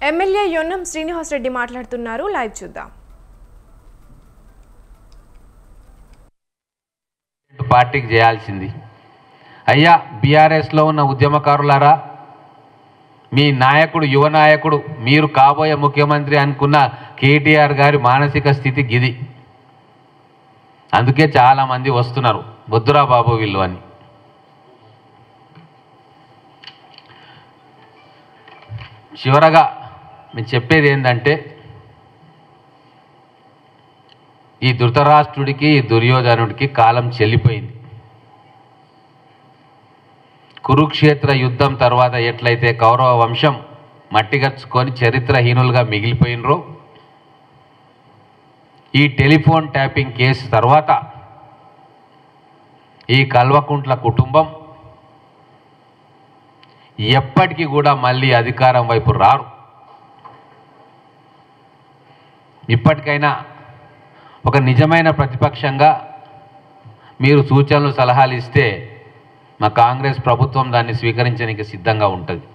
MLA Yennam Srinivas Reddy మాట్లాడుతున్నారు. Live చూద్దాం. పార్టీకి చేయాల్సింది అయ్యా, బీఆర్ఎస్లో ఉన్న ఉద్యమకారులారా, మీ నాయకుడు యువ నాయకుడు మీరు కాబోయే ముఖ్యమంత్రి అనుకున్న కేటీఆర్ గారి మానసిక స్థితి గిది. అందుకే చాలామంది వస్తున్నారు బొద్దురా బాబు వీళ్ళు అని. చివరగా మేము చెప్పేది ఏంటంటే, ఈ ధృతరాష్ట్రుడికి ఈ దుర్యోధనుడికి కాలం చెల్లిపోయింది. కురుక్షేత్ర యుద్ధం తర్వాత ఎట్లయితే కౌరవ వంశం మట్టిగర్చుకొని చరిత్రహీనులుగా మిగిలిపోయినరో, ఈ టెలిఫోన్ ట్యాపింగ్ కేసు తర్వాత ఈ కల్వకుంట్ల కుటుంబం ఎప్పటికీ కూడా మళ్ళీ అధికారం వైపు రారు. ఇప్పటికైనా ఒక నిజమైన ప్రతిపక్షంగా మీరు సూచనలు సలహాలు ఇస్తే మా కాంగ్రెస్ ప్రభుత్వం దాన్ని స్వీకరించడానికి సిద్ధంగా ఉంటుంది.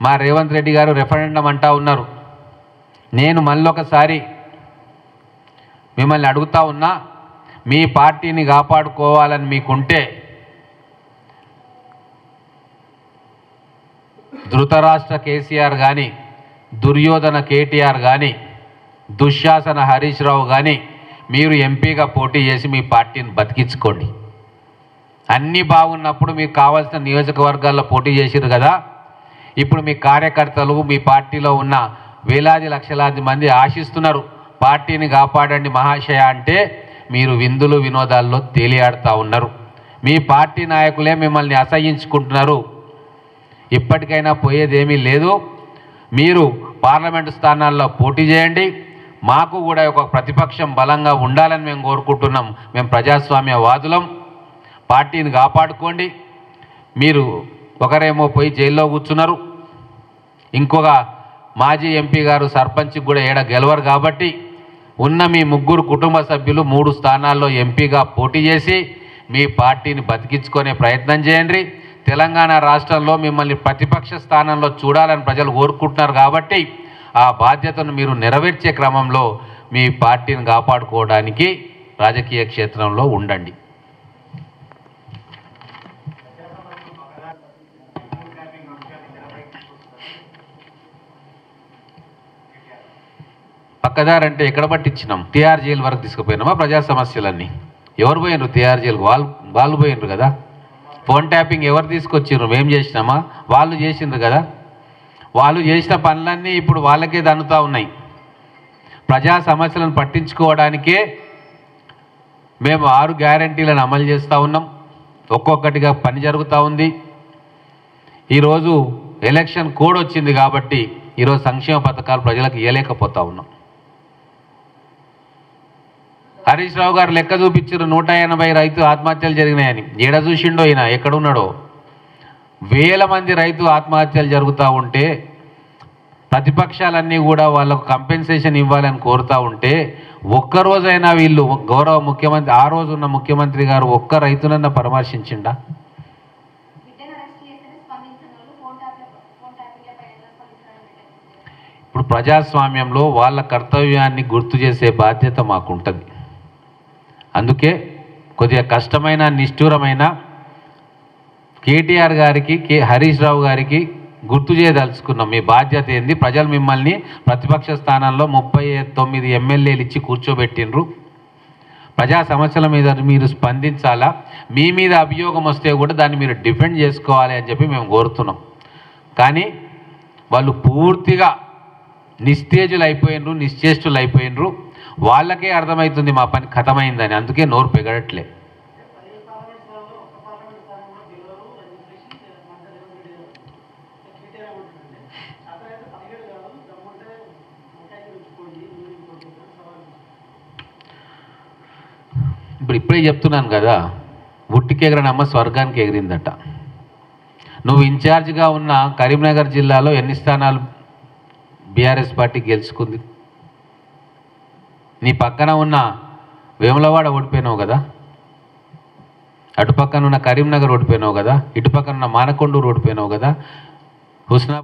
మా రేవంత్ రెడ్డి గారు రెఫరెండం అంటా ఉన్నారు. నేను మళ్ళొకసారి మిమ్మల్ని అడుగుతా ఉన్నా, మీ పార్టీని కాపాడుకోవాలని మీకుంటే ధృతరాష్ట్ర కేసీఆర్ కానీ, దుర్యోధన కేటీఆర్ కానీ, దుశ్శాసన హరీష్ రావు కానీ మీరు ఎంపీగా పోటీ చేసి మీ పార్టీని బతికించుకోండి. అన్నీ బాగున్నప్పుడు మీకు కావాల్సిన నియోజకవర్గాల్లో పోటీ చేసిరు కదా, ఇప్పుడు మీ కార్యకర్తలు మీ పార్టీలో ఉన్న వేలాది లక్షలాది మంది ఆశిస్తున్నారు పార్టీని కాపాడండి మహాశయ అంటే, మీరు విందులు వినోదాల్లో తేలియాడుతూ ఉన్నారు. మీ పార్టీ నాయకులే మిమ్మల్ని అసహ్యించుకుంటున్నారు. ఇప్పటికైనా పోయేదేమీ లేదు. మీరు పార్లమెంటు స్థానాల్లో పోటీ చేయండి. మాకు కూడా ఒక ప్రతిపక్షం బలంగా ఉండాలని మేము కోరుకుంటున్నాం. మేము ప్రజాస్వామ్యవాదులం. పార్టీని కాపాడుకోండి. మీరు ఒకరేమో పోయి జైల్లో కూర్చున్నారు, ఇంకొక మాజీ ఎంపీ గారు సర్పంచ్కి కూడా ఏడ గెలవరు. కాబట్టి ఉన్న మీ ముగ్గురు కుటుంబ సభ్యులు 3 స్థానాల్లో ఎంపీగా పోటీ చేసి మీ పార్టీని బతికించుకునే ప్రయత్నం చేయండి. తెలంగాణ రాష్ట్రంలో మిమ్మల్ని ప్రతిపక్ష స్థానంలో చూడాలని ప్రజలు కోరుకుంటున్నారు. కాబట్టి ఆ బాధ్యతను మీరు నెరవేర్చే క్రమంలో మీ పార్టీని కాపాడుకోవడానికి రాజకీయ క్షేత్రంలో ఉండండి. పక్కదారంటే ఎక్కడ పట్టించినాం? టీఆర్ జైలు వరకు తీసుకుపోయినామా? ప్రజా సమస్యలన్నీ ఎవరు పోయినరు? టీఆర్ జైలు వాళ్ళు పోయినరు కదా. ఫోన్ ట్యాపింగ్ ఎవరు తీసుకొచ్చిర్రు? మేము చేసినామా? వాళ్ళు చేసిండ్రు కదా. వాళ్ళు చేసిన పనులన్నీ ఇప్పుడు వాళ్ళకే దన్నుతూ ఉన్నాయి. ప్రజా సమస్యలను పట్టించుకోవడానికే మేము 6 గ్యారంటీలను అమలు చేస్తూ ఉన్నాం. ఒక్కొక్కటిగా పని జరుగుతూ ఉంది. ఈరోజు ఎలక్షన్ కోడ్ వచ్చింది కాబట్టి ఈరోజు సంక్షేమ పథకాలు ప్రజలకు ఇవ్వలేకపోతూ ఉన్నాం. హరీష్ రావు గారు లెక్క చూపించారు 180 రైతు ఆత్మహత్యలు జరిగినాయని. ఏడ చూసిండో ఈయన, ఎక్కడున్నాడో? వేల మంది రైతు ఆత్మహత్యలు జరుగుతూ ఉంటే ప్రతిపక్షాలన్నీ కూడా వాళ్ళకు కంపెన్సేషన్ ఇవ్వాలని కోరుతూ ఉంటే ఒక్కరోజైనా వీళ్ళు గౌరవ ముఖ్యమంత్రి, ఆ రోజు ఉన్న ముఖ్యమంత్రి గారు ఒక్క రైతునన్నా పరామర్శించిండా? ఇప్పుడు ప్రజాస్వామ్యంలో వాళ్ళ కర్తవ్యాన్ని గుర్తు చేసే బాధ్యత మాకుంటుంది. అందుకే కొద్దిగా కష్టమైన నిష్ఠూరమైన కేటీఆర్ గారికి, హరీష్ రావు గారికి గుర్తు చేయదలుచుకున్నాం. మీ బాధ్యత ఏంది? ప్రజలు మిమ్మల్ని ప్రతిపక్ష స్థానంలో 39 ఎమ్మెల్యేలు ఇచ్చి కూర్చోబెట్టినరు. ప్రజా సమస్యల మీద మీరు స్పందించాలా. మీ మీద అభియోగం వస్తే కూడా దాన్ని మీరు డిఫెండ్ చేసుకోవాలి అని చెప్పి మేము కోరుతున్నాం. కానీ వాళ్ళు పూర్తిగా నిస్తేజులు అయిపోయినరు, నిశ్చేష్టులు అయిపోయినరు. వాళ్ళకే అర్థమవుతుంది మా పని ఖతమైందని. అందుకే నోరు పెగడట్లే. ఇప్పుడే చెప్తున్నాను కదా, ఉట్టికెగరనమ్మ స్వర్గానికి ఎగిరిందట. నువ్వు ఇన్ఛార్జిగా ఉన్న కరీంనగర్ జిల్లాలో ఎన్ని స్థానాలు బీఆర్ఎస్ పార్టీ గెలుచుకుంది? నీ పక్కన ఉన్న వేములవాడ ఓడిపోయినావు కదా, అటుపక్కన ఉన్న కరీంనగర్ ఓడిపోయినావు కదా, ఇటుపక్కన ఉన్న మానకొండూరు ఓడిపోయినావు కదా. హుస్నా